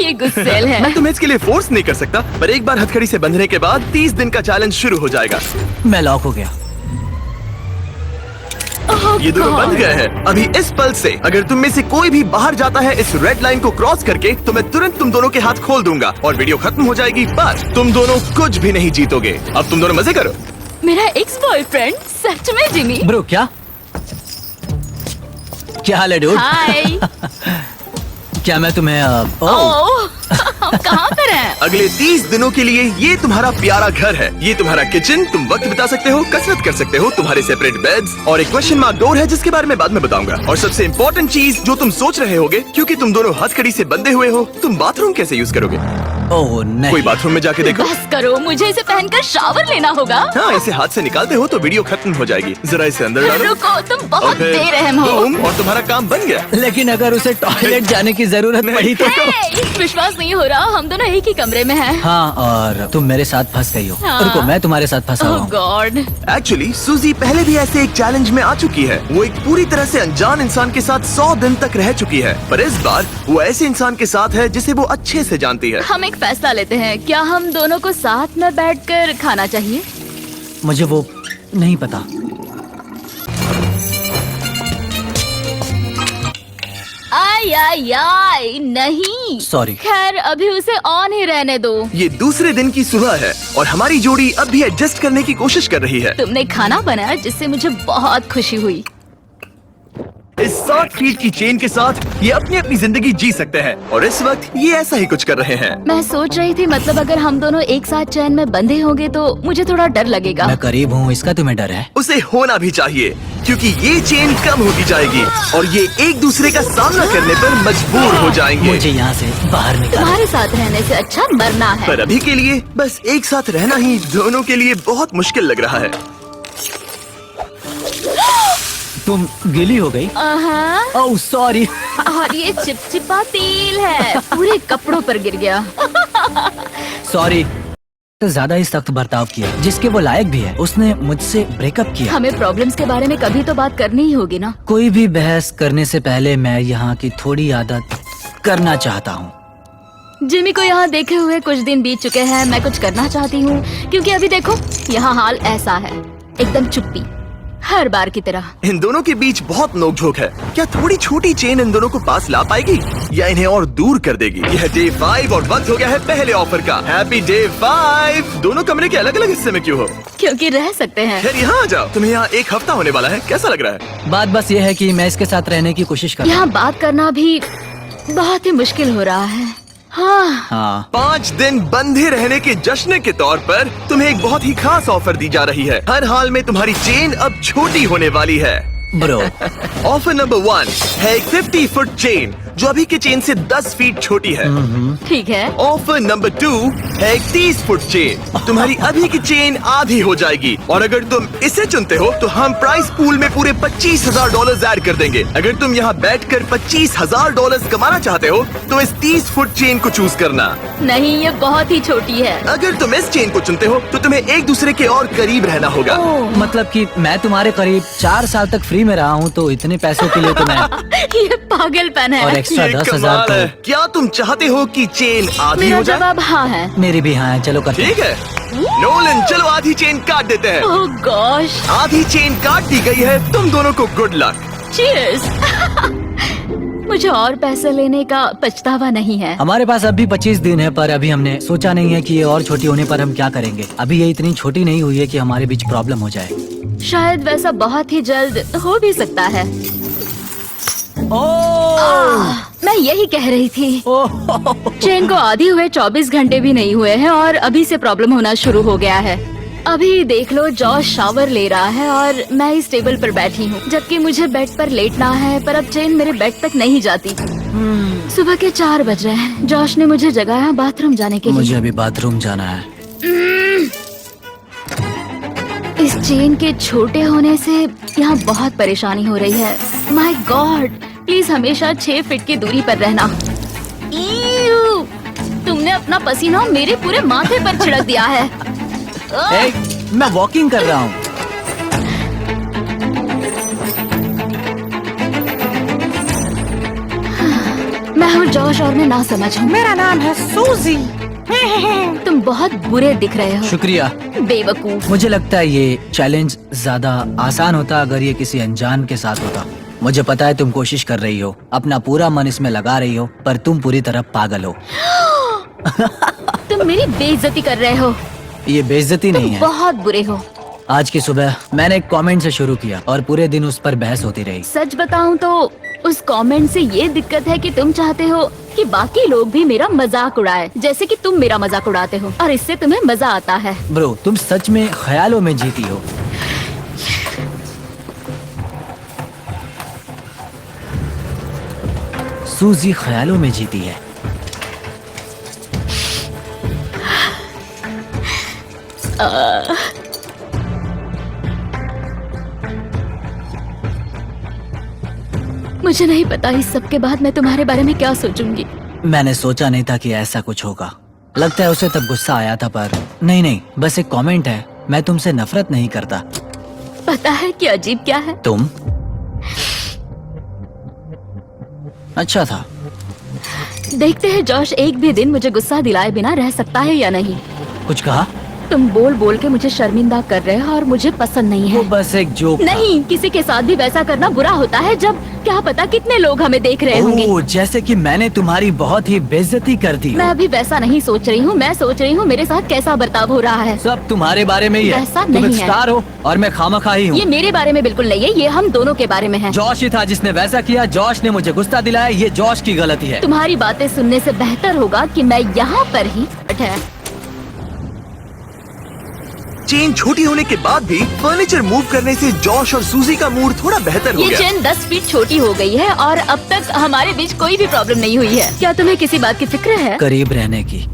ये गुस्सेल है। मैं तुम्हें इसके लिए फोर्स नहीं कर सकता, पर एक बार हथकड़ी से बंधने के बाद 30 दिन का चैलेंज शुरू हो जाएगा। मैं लॉक हो गया। ये दोनों बंध गए हैं। अभी इस पल से अगर तुम में से कोई भी बाहर जाता है इस रेड लाइन को क्रॉस करके, तो मैं तुरंत तुम दोनों के हाथ खोल दूंगा और वीडियो खत्म हो जाएगी। पर तुम दोनों कुछ भी नहीं जीतोगे। अब तुम दोनों मजे करो। मेरा एक्स बॉयफ्रेंड सच में जिमी। ब्रो क्या हाल है डूड? हाय। क्या मैं तुम्हें ओह, हम कहाँ पर हैं? अगले 30 दिनों के लिए ये तुम्हारा प्यारा घर है। ये तुम्हारा किचन, तुम वक्त बिता सकते हो, कसरत कर सकते हो, तुम्हारे सेपरेट बेड्स और एक क्वेश्चन मार्क डोर है जिसके बारे में बाद में बताऊंगा। और सबसे इम्पोर्टेंट चीज जो तुम सोच रहे होगे, क्योंकि तुम दोनों हथकड़ी से बंधे हुए हो, तुम बाथरूम कैसे यूज करोगे? ओह नहीं। कोई बाथरूम में जाके देखो। बस करो, मुझे इसे पहनकर शावर लेना होगा। हाँ, इसे हाथ से निकालते हो तो वीडियो खत्म हो जाएगी। जरा इसे अंदर डालो। रुको, तुम बहुत और फिर बेरहम हो। बूम, और तुम्हारा काम बन गया। लेकिन अगर उसे टॉयलेट जाने की जरूरत पड़ी तो? हे, विश्वास नहीं हो रहा, हम दोनों एक ही कमरे में हैं। हाँ, और तुम मेरे साथ फंस गई हो। हाँ। रुको, मैं तुम्हारे साथ फंसा हुआ ओह हूँ। गॉड। एक्चुअली सूजी पहले भी ऐसे एक चैलेंज में आ चुकी है। वो एक पूरी तरह से अनजान इंसान के साथ 100 दिन तक रह चुकी है, पर इस बार वो ऐसे इंसान के साथ है जिसे वो अच्छे से जानती है। हम एक फैसला लेते हैं, क्या हम दोनों को साथ में बैठकर खाना चाहिए? मुझे वो नहीं पता। आई नहीं। सॉरी। खैर, अभी उसे ऑन ही रहने दो। ये दूसरे दिन की सुबह है और हमारी जोड़ी अब भी एडजस्ट करने की कोशिश कर रही है। तुमने खाना बनाया जिससे मुझे बहुत खुशी हुई। इस 60 फीट की चेन के साथ ये अपनी अपनी जिंदगी जी सकते हैं और इस वक्त ये ऐसा ही कुछ कर रहे हैं। मैं सोच रही थी, मतलब अगर हम दोनों एक साथ चैन में बंधे होंगे तो मुझे थोड़ा डर लगेगा। मैं करीब हूँ, इसका तुम्हें डर है? उसे होना भी चाहिए, क्योंकि ये चेन कम होती जाएगी और ये एक दूसरे का सामना करने पर मजबूर हो जाएंगे। मुझे यहाँ से बाहर निकालो। तुम्हारे साथ रहने से अच्छा मरना है। पर अभी के लिए बस एक साथ रहना ही दोनों के लिए बहुत मुश्किल लग रहा है। तुम गीली हो गई? Oh sorry. और ये चिपचिपा तेल है, पूरे कपड़ों पर गिर गया। सॉरी। तो ज्यादा ही सख्त बर्ताव किया, जिसके वो लायक भी है। उसने मुझसे ब्रेकअप किया। हमें प्रॉब्लम्स के बारे में कभी तो बात करनी ही होगी ना। कोई भी बहस करने से पहले मैं यहाँ की थोड़ी आदत करना चाहता हूँ। जिमी को यहाँ देखे हुए कुछ दिन बीत चुके हैं। मैं कुछ करना चाहती हूँ, क्योंकि अभी देखो यहाँ हाल ऐसा है, एकदम चुप्पी, हर बार की तरह। इन दोनों के बीच बहुत नोकझोंक है। क्या थोड़ी छोटी चेन इन दोनों को पास ला पाएगी या इन्हें और दूर कर देगी? यह डे 5 और वक्त हो गया है पहले ऑफर का। Happy day 5। दोनों कमरे के अलग अलग हिस्से में क्यों हो? क्योंकि रह सकते हैं। खैर यहाँ आ जाओ, तुम्हें यहाँ एक हफ्ता होने वाला है। कैसा लग रहा है? बात बस ये है कि मैं इसके साथ रहने की कोशिश कर रहा यहाँ बात करना भी बहुत ही मुश्किल हो रहा है। हाँ। 5 दिन बंधे रहने के जश्न के तौर पर तुम्हें एक बहुत ही खास ऑफर दी जा रही है। हर हाल में तुम्हारी चेन अब छोटी होने वाली है। ब्रो। ऑफर नंबर 1 है एक 50 फुट चेन जो अभी के चेन से 10 फीट छोटी है। ठीक है। ऑफर नंबर 2 है एक 30 फुट चेन। तुम्हारी अभी की चेन आधी हो जाएगी और अगर तुम इसे चुनते हो तो हम प्राइस पूल में पूरे $25,000 ऐड कर देंगे। अगर तुम यहाँ बैठकर $25,000 कमाना चाहते हो तो इस 30 फुट चेन को चूज करना। नहीं, ये बहुत ही छोटी है। अगर तुम इस चेन को चुनते हो तो तुम्हें एक दूसरे के और करीब रहना होगा। मतलब कि मैं तुम्हारे करीब 4 साल तक फ्री में रहा हूँ, तो इतने पैसों के लिए तो मैं ये पागलपन है। और एक्स्ट्रा ये 10,000 कमाल है। तो। क्या तुम चाहते हो कि चेन आधी मेरा हो जाए? जवाब हाँ है। मेरी भी हाँ है, चलो करते हैं। ठीक है नोलन, चलो आधी चेन काट देते हैं। ओह गॉश। आधी चेन काट दी गई है। तुम दोनों को गुड लक। चीयर्स। मुझे और पैसे लेने का पछतावा नहीं है। हमारे पास अब भी 25 दिन है, पर अभी हमने सोचा नहीं है कि ये और छोटी होने पर हम क्या करेंगे। अभी ये इतनी छोटी नहीं हुई है कि हमारे बीच प्रॉब्लम हो जाए। शायद वैसा बहुत ही जल्द हो भी सकता है। मैं यही कह रही थी। चेन को आधी हुए 24 घंटे भी नहीं हुए हैं और अभी से प्रॉब्लम होना शुरू हो गया है। अभी देख लो, जॉश शावर ले रहा है और मैं इस टेबल पर बैठी हूँ, जबकि मुझे बेड पर लेटना है, पर अब चेन मेरे बेड तक नहीं जाती। सुबह के 4 बज रहे हैं। जॉश ने मुझे जगाया बाथरूम जाने के लिए। मुझे अभी बाथरूम जाना है। इस चेन के छोटे होने से यहाँ बहुत परेशानी हो रही है। माय गॉड, प्लीज हमेशा 6 फीट की दूरी पर रहना। ईयू, तुमने अपना पसीना मेरे पूरे माथे पर छिड़क दिया है। मैं वॉकिंग कर रहा हूँ। मैं हूँ जॉश और मैं ना समझ हूँ। मेरा नाम है सूजी। तुम बहुत बुरे दिख रहे हो। शुक्रिया। बेवकूफ। मुझे लगता है ये चैलेंज ज्यादा आसान होता अगर ये किसी अनजान के साथ होता। मुझे पता है तुम कोशिश कर रही हो, अपना पूरा मन इसमें लगा रही हो, पर तुम पूरी तरह पागल हो। तुम मेरी बेइज्जती कर रहे हो। ये बेइज्जती नहीं तुम है। बहुत बुरे हो। आज की सुबह मैंने एक कमेंट से शुरू किया और पूरे दिन उस पर बहस होती रही। सच बताऊं तो उस कमेंट से ये दिक्कत है कि तुम चाहते हो कि बाकी लोग भी मेरा मजाक उड़ाए, जैसे कि तुम मेरा मजाक उड़ाते हो, और इससे तुम्हें मजा आता है। ब्रो, तुम सच में ख्यालों में जीती हो। सूजी ख्यालों में जीती है। मुझे नहीं पता इस सब के बाद मैं तुम्हारे बारे में क्या सोचूंगी। मैंने सोचा नहीं था कि ऐसा कुछ होगा। लगता है उसे तब गुस्सा आया था, पर नहीं, बस एक कमेंट है। मैं तुमसे नफरत नहीं करता। पता है कि अजीब क्या है? तुम अच्छा था। देखते हैं जॉश एक भी दिन मुझे गुस्सा दिलाए बिना रह सकता है या नहीं। कुछ कहा? तुम बोल बोल के मुझे शर्मिंदा कर रहे हो और मुझे पसंद नहीं वो है। बस एक जोक नहीं, किसी के साथ भी वैसा करना बुरा होता है जब क्या पता कितने लोग हमें देख रहे होंगे। ओह, जैसे कि मैंने तुम्हारी बहुत ही बेइज्जती कर दी हो। मैं अभी वैसा नहीं सोच रही हूँ। मैं सोच रही हूँ मेरे साथ कैसा बर्ताव हो रहा है। सब तुम्हारे बारे में ही है। ऐसा तुम एक नहीं है। स्टार हो और मैं खामखा ही हूँ। ये मेरे बारे में बिल्कुल नहीं है, ये हम दोनों के बारे में है। जॉश ही था जिसने वैसा किया। जॉश ने मुझे गुस्सा दिलाया। ये जॉश की गलती है। तुम्हारी बातें सुनने से बेहतर होगा कि मैं यहाँ पर ही चेन छोटी होने के बाद भी फर्नीचर मूव करने से जॉश और सूजी का मूड थोड़ा बेहतर हो ये गया। चेन 10 फीट छोटी हो गई है और अब तक हमारे बीच कोई भी प्रॉब्लम नहीं हुई है। क्या तुम्हें किसी बात की फिक्र है? करीब रहने की।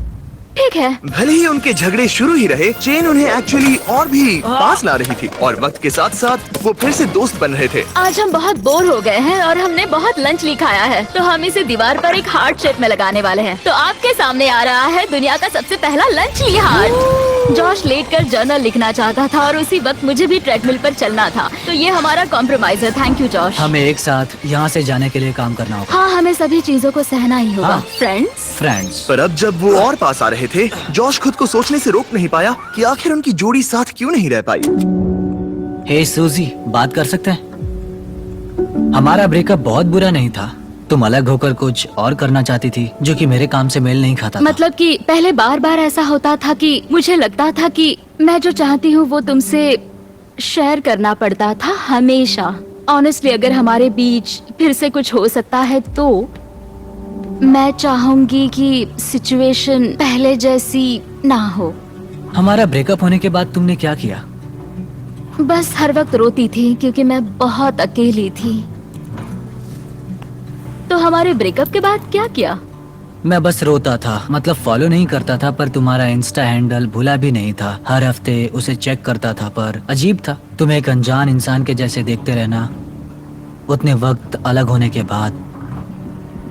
ठीक है। भले ही उनके झगड़े शुरू ही रहे, चेन उन्हें एक्चुअली और भी पास ला रही थी और वक्त के साथ साथ वो फिर से दोस्त बन रहे थे। आज हम बहुत बोर हो गए हैं और हमने बहुत लंच ली खाया है, तो हम इसे दीवार पर एक हार्ट शेप में लगाने वाले हैं। तो आपके सामने आ रहा है दुनिया का सबसे पहला लंच ली हार्ट। जॉश लेटकर जर्नल लिखना चाहता था और उसी वक्त मुझे भी ट्रेडमिल पर चलना था, तो ये हमारा कॉम्प्रोमाइज है। Thank you Josh. हमें एक साथ यहाँ से जाने के लिए काम करना होगा। हाँ, हमें सभी चीजों को सहना ही होगा। हाँ। फ्रेंड्स। पर अब जब वो और पास आ रहे थे, जॉश खुद को सोचने से रोक नहीं पाया कि आखिर उनकी जोड़ी साथ क्यों नहीं रह पाई। हे सूजी, बात कर सकते हैं? हमारा ब्रेकअप बहुत बुरा नहीं था। तुम अलग होकर कुछ और करना चाहती थी जो कि मेरे काम से मेल नहीं खाता था। मतलब कि पहले बार बार ऐसा होता था कि मुझे लगता था कि मैं जो चाहती हूँ वो तुमसे शेयर करना पड़ता था हमेशा। ऑनेस्टली अगर हमारे बीच फिर से कुछ हो सकता है तो मैं चाहूंगी कि सिचुएशन पहले जैसी ना हो। हमारा ब्रेकअप होने के बाद तुमने क्या किया? बस हर वक्त रोती थी क्योंकि मैं बहुत अकेली थी। तो हमारे ब्रेकअप के बाद क्या किया? मैं बस रोता था, मतलब फॉलो नहीं करता था, पर तुम्हारा इंस्टा हैंडल भूला भी नहीं था। हर हफ्ते उसे चेक करता था, पर अजीब था, तुम्हें एक अनजान इंसान के जैसे देखते रहना उतने वक्त अलग होने के बाद,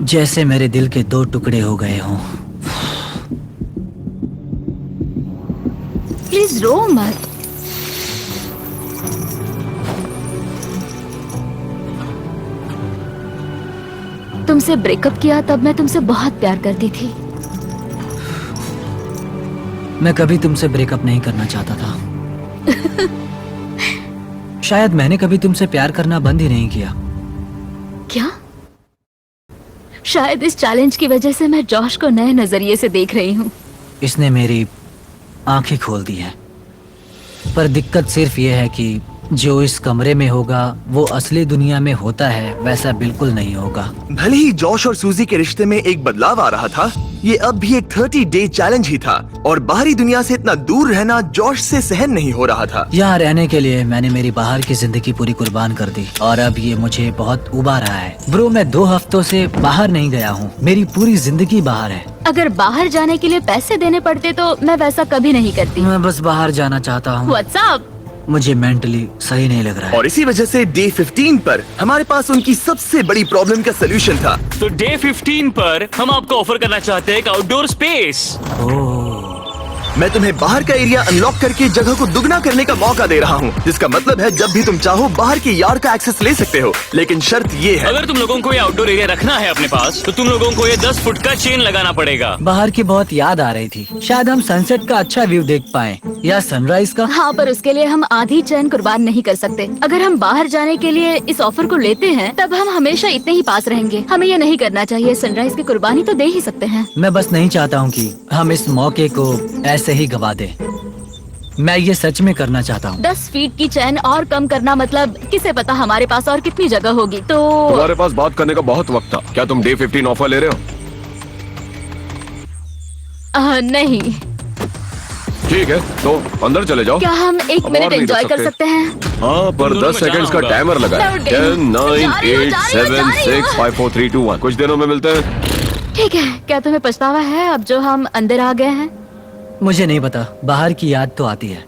जैसे मेरे दिल के 2 टुकड़े हो गए हों। प्लीज रो मत। तुमसे ब्रेकअप किया तब मैं तुमसे बहुत प्यार करती थी। मैं कभी तुमसे ब्रेकअप नहीं करना चाहता था। शायद मैंने कभी तुमसे प्यार करना बंद ही नहीं किया। क्या? शायद इस चैलेंज की वजह से मैं जॉश को नए नजरिए से देख रही हूँ। इसने मेरी आंखें खोल दी हैं। पर दिक्कत सिर्फ ये है कि जो इस कमरे में होगा वो असली दुनिया में होता है वैसा बिल्कुल नहीं होगा। भले ही जॉश और सूजी के रिश्ते में एक बदलाव आ रहा था, ये अब भी एक 30 डे चैलेंज ही था और बाहरी दुनिया से इतना दूर रहना जॉश से सहन नहीं हो रहा था। यहाँ रहने के लिए मैंने मेरी बाहर की जिंदगी पूरी कुर्बान कर दी और अब ये मुझे बहुत उबा रहा है। ब्रो, मैं 2 हफ्तों से बाहर नहीं गया हूँ। मेरी पूरी जिंदगी बाहर है। अगर बाहर जाने के लिए पैसे देने पड़ते तो मैं वैसा कभी नहीं करती। मैं बस बाहर जाना चाहता हूँ। व्हाट्सएप। मुझे मेंटली सही नहीं लग रहा है। और इसी वजह से डे 15 पर हमारे पास उनकी सबसे बड़ी प्रॉब्लम का सलूशन था। तो डे 15 पर हम आपको ऑफर करना चाहते हैं एक आउटडोर स्पेस। मैं तुम्हें बाहर का एरिया अनलॉक करके जगह को दुगना करने का मौका दे रहा हूँ, जिसका मतलब है जब भी तुम चाहो बाहर के यार्ड का एक्सेस ले सकते हो, लेकिन शर्त ये है। अगर तुम लोगों को ये आउटडोर एरिया रखना है अपने पास, तो तुम लोगों को ये 10 फुट का चेन लगाना पड़ेगा। बाहर की बहुत याद आ रही थी। शायद हम सनसेट का अच्छा व्यू देख पाए या सनराइज का। हाँ, पर उसके लिए हम आधी चैन कुर्बान नहीं कर सकते। अगर हम बाहर जाने के लिए इस ऑफर को लेते हैं, तब हम हमेशा इतने ही पास रहेंगे। हमें ये नहीं करना चाहिए। सनराइज की कुर्बानी तो दे ही सकते हैं। मैं बस नहीं चाहता हूँ कि हम इस मौके को ऐसे ही गवा दें। मैं ये सच में करना चाहता हूँ। 10 फीट की चैन और कम करना मतलब किसे पता हमारे पास और कितनी जगह होगी। तो तुम्हारे पास बात करने का बहुत वक्त था। क्या तुम डे 15 ऑफर ले रहे हो? नहीं। ठीक है, तो अंदर चले जाओ। क्या हम एक अब मिनट और नहीं एंजॉय रुक कर सकते। सकते हैं? हाँ, पर तुम दोनों 10 को सेकंड्स का जाना टाइमर लगा है। लौट गई। 10, 9, जा रही हूँ, 8, जा रही हूँ, 7, जा रही 6, हूँ। 5, 4, 3, 2, 1। कुछ दिनों में मिलते हैं। ठीक है। क्या तुम्हें पछतावा है अब जो हम अंदर आ गए हैं? मुझे नहीं पता, बाहर की याद तो आती है।